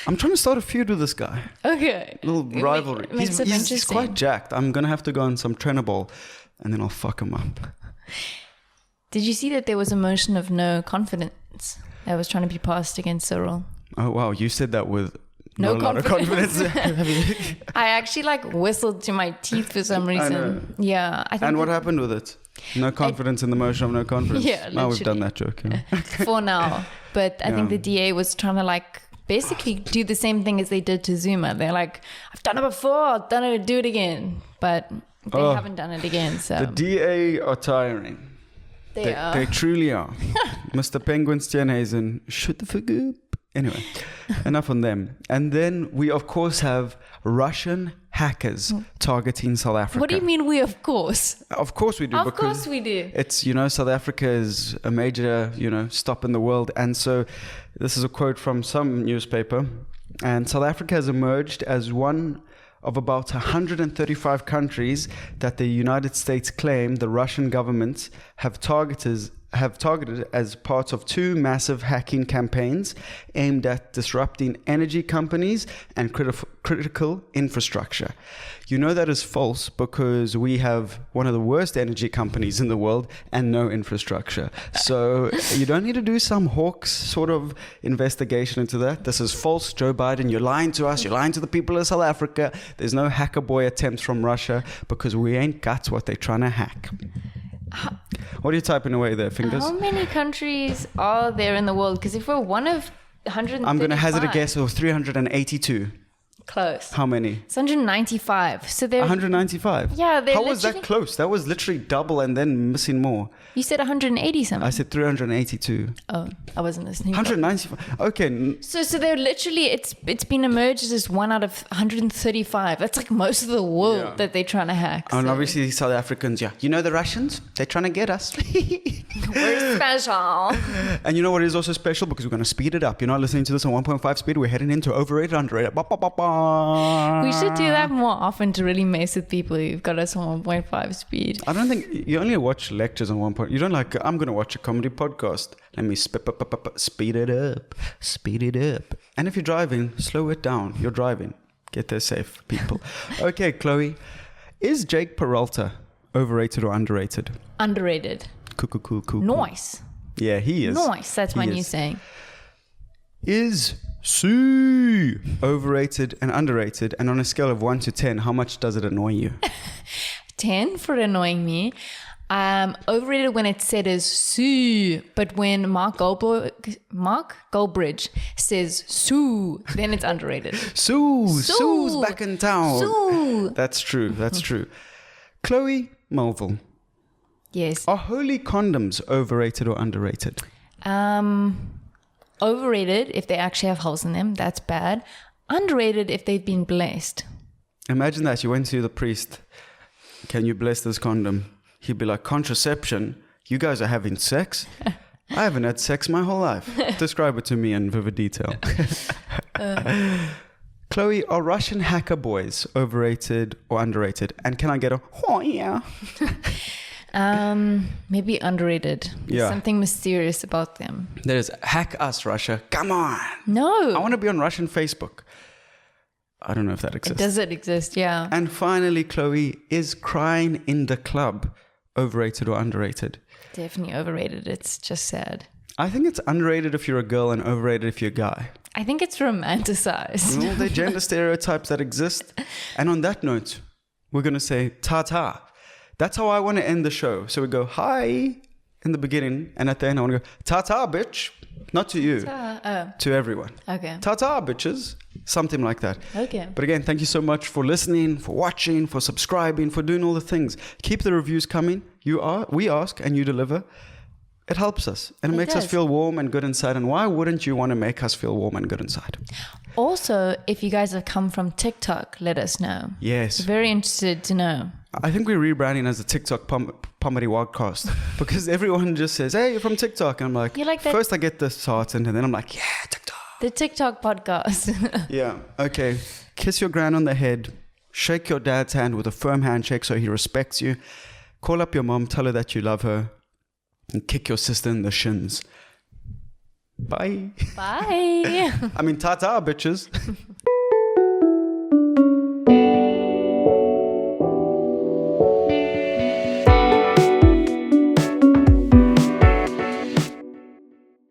I'm trying to start a feud with this guy. Okay. A little rivalry. He's quite jacked. I'm going to have to go on some trainer ball and then I'll fuck him up. Did you see that there was a motion of no confidence that was trying to be passed against Cyril? Oh, wow. You said that with no not a lot of confidence. I actually like whistled to my teeth for some reason. Yeah. I think and what happened with it? No confidence in the motion of no confidence. Yeah, now we've done that joke. For now. But I think the DA was trying to like basically do the same thing as they did to Zuma. They're like, I've done it before, I'll do it again. But they haven't done it again. So the DA are tiring. They are. They truly are. Mr. Penguin Steenhuisen, shut the fuck up. Anyway, enough on them. And then we, of course, have Russian hackers targeting South Africa. What do you mean we, of course? Of course we do. Of course we do. It's, South Africa is a major, stop in the world. And so this is a quote from some newspaper. And South Africa has emerged as one of about 135 countries that the United States claim the Russian government have targeted as part of two massive hacking campaigns aimed at disrupting energy companies and critical infrastructure. You know that is false because we have one of the worst energy companies in the world and no infrastructure. So you don't need to do some Hawks sort of investigation into that. This is false. Joe Biden, you're lying to us. You're lying to the people of South Africa. There's no hacker boy attempts from Russia because we ain't got what they're trying to hack. What are you typing away there, fingers? How many countries are there in the world? Because if we're one of 135... I'm going to hazard a guess of 382. Close. How many? It's 195. So they're 195? Yeah, they're How was that close? That was literally double and then missing more. You said 180 something. I said 382. Oh, I wasn't listening. 195. Okay. So they're literally, it's been emerged as one out of 135. That's like most of the world that they're trying to hack. And obviously South Africans, You know the Russians? They're trying to get us. We're special. And you know what is also special? Because we're going to speed it up. You're not listening to this on 1.5 speed. We're heading into overrated, underrated. We should do that more often to really mess with people who've got us on 1.5 speed. I don't think you only watch lectures on 1. You don't like, I'm going to watch a comedy podcast. Let me speed it up. And if you're driving, slow it down. You're driving. Get there safe, people. Okay, Chloe. Is Jake Peralta overrated or underrated? Underrated. Cool. Nice. Yeah, he is. Nice. That's my new saying. Is Sue overrated and underrated? And on a scale of 1 to 10, how much does it annoy you? 10 for annoying me. Overrated when it's said as Sue, but when Mark Goldbridge says Sue, then it's underrated. Sue's back in town. Sue. That's true. Chloë Melville. Yes. Are holy condoms overrated or underrated? Overrated if they actually have holes in them. That's bad. Underrated if they've been blessed. Imagine that. You went to the priest. Can you bless this condom? He'd be like, contraception? You guys are having sex? I haven't had sex my whole life. Describe it to me in vivid detail. Chloe, are Russian hacker boys overrated or underrated? And can I get a, oh yeah? Maybe underrated. There's something mysterious about them. There's hack us, Russia. Come on. No. I want to be on Russian Facebook. I don't know if that exists. Does it exist? Yeah. And finally, Chloe, is crying in the club overrated or underrated? Definitely overrated. It's just sad. I think it's underrated if you're a girl and overrated if you're a guy. I think it's romanticized. All the gender stereotypes that exist. And on that note, we're going to say ta-ta. That's how I want to end the show. So we go, hi, in the beginning. And at the end, I want to go, ta-ta, bitch. Not to you. To everyone. Okay. Ta-ta, bitches. Something like that. Okay. But again, thank you so much for listening, for watching, for subscribing, for doing all the things. Keep the reviews coming. We ask and you deliver. It helps us. And it makes us feel warm and good inside. And why wouldn't you want to make us feel warm and good inside? Also, if you guys have come from TikTok, let us know. Yes. Very interested to know. I think we're rebranding as the TikTok Comedy Podcast because everyone just says, hey, you're from TikTok. And I'm like, You like that? First I get the start and then I'm like, yeah, TikTok. The TikTok podcast. Yeah. Okay. Kiss your gran on the head. Shake your dad's hand with a firm handshake so he respects you. Call up your mom, tell her that you love her. And kick your sister in the shins. Bye. Bye. I mean, ta-ta, bitches.